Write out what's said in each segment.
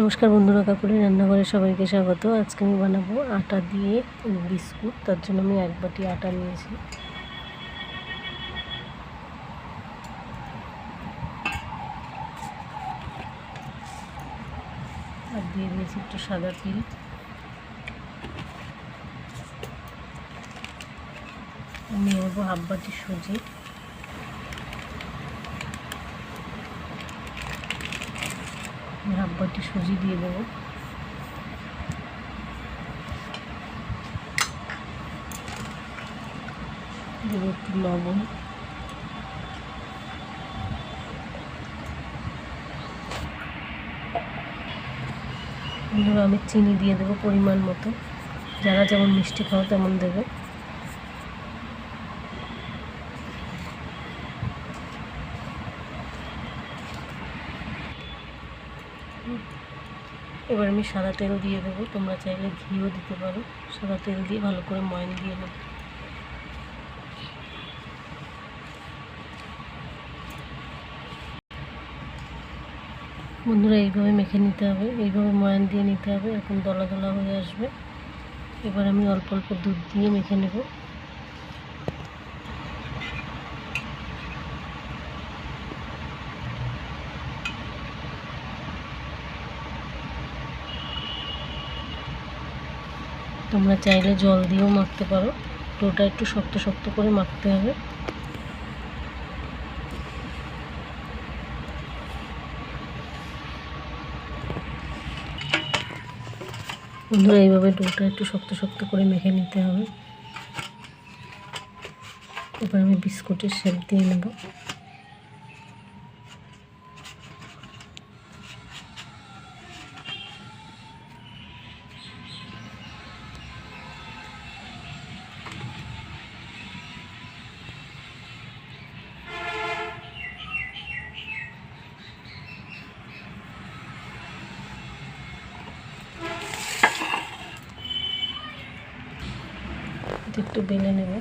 নমস্কার বন্ধুরা, কাকুলি রান্নাঘরে সবাইকে স্বাগত। আজকে আমি বানাবো আটা দিয়ে বিস্কুট। তার জন্য আমি 1 বাটি আটা নিয়েছি। আর দিয়ে দিয়েছি একটু সাদা তিল। নিয়ে নেবো 1/2 বাটি সুজি। আমি 1/2 বাটি সুজি দিয়ে দেবো। দেবো একটু লবণ, বন্ধুরা আমি চিনি দিয়ে দেবো পরিমাণ মতো, যারা যেমন মিষ্টি খাও তেমন দেবে। এবার আমি সাদা তেল দিয়ে দেবো, তোমরা চাইলে ঘিও দিতে পারো। সাদা তেল দিয়ে ভালো করে ময়ান দিয়ে নেব। বন্ধুরা এইভাবে মেখে নিতে হবে, এইভাবে ময়ান দিয়ে নিতে হবে। এখন দলা দলা হয়ে আসবে। এবার আমি অল্প অল্প দুধ দিয়ে মেখে নেব। তোমরা চাইলে জল দিয়েও মাখতে পারো। ডোটা একটু শক্ত শক্ত করে মাখতে হবে। বন্ধুরা এইভাবে ডোটা একটু শক্ত শক্ত করে মেখে নিতে হবে। এবার আমি বিস্কুটের শেপ দিয়ে নেব। একটু বেলে নেব।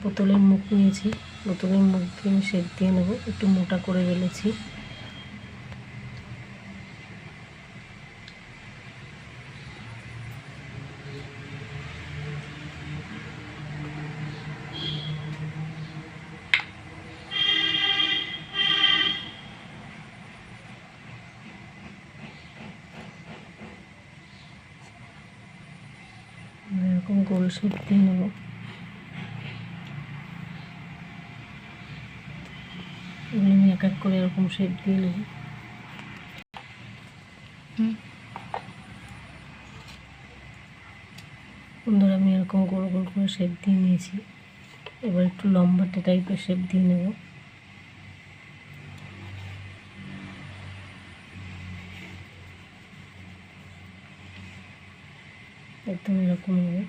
বোতলের মুখ নিয়েছি, বোতলের মুখ দিয়ে আমি শেপ দিয়ে নেব। একটু মোটা করে বেলেছি। এরকম গোল শেপ দিয়ে নেব। এগুলো আমি এক এক করে এরকম শেপ দিয়ে নেব। বন্ধুরা আমি এরকম গোল গোল করে শেপ দিয়ে নিয়েছি। এবার একটু লম্বাটে টাইপের শেপ দিয়ে নেব। একদম এরকম হবে।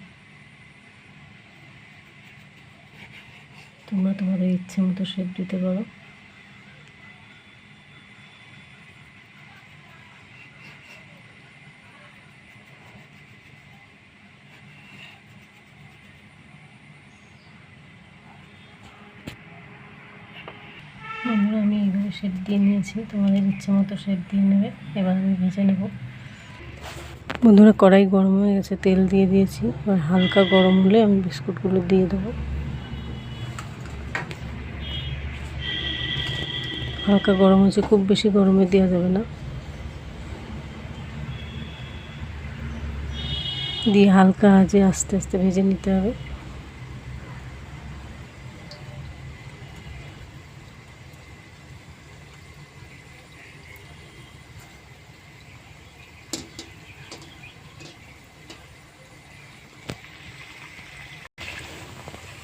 তোমরা তোমাদের ইচ্ছে মতো শেপ দিতে পারো। বন্ধুরা আমি এইভাবে শেপ দিয়ে নিয়েছি, তোমাদের ইচ্ছে মতো শেপ দিয়ে নেবে। এবার আমি ভেজে নেব। বন্ধুরা কড়াই গরম হয়ে গেছে, তেল দিয়ে দিয়েছি। এবার হালকা গরম হলে আমি বিস্কুটগুলো দিয়ে দেবো। হালকা গরম হয়েছে, খুব বেশি গরমে দেওয়া যাবে না। দিয়ে হালকা আঁচে আস্তে আস্তে ভেজে নিতে হবে।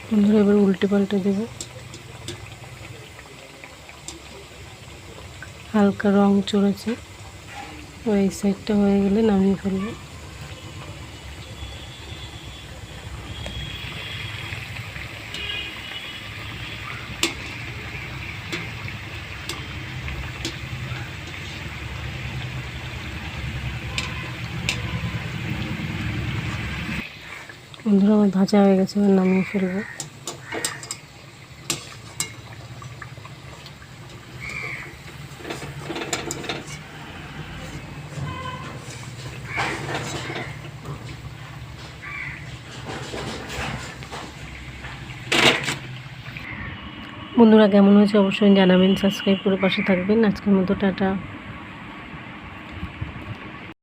বন্ধুরা এবার উল্টে পাল্টে দেব। হালকা রং চড়েছে, ওই সাইডটা হয়ে গেলে নামিয়ে ফেলবো। বন্ধুরা আমার ভাজা হয়ে গেছে, এবার নামিয়ে ফেলবো। বন্ধুরা কেমন হয়েছে অবশ্যই জানাবেন, সাবস্ক্রাইব করে পাশে থাকবেন। আজকের মতো টাটা।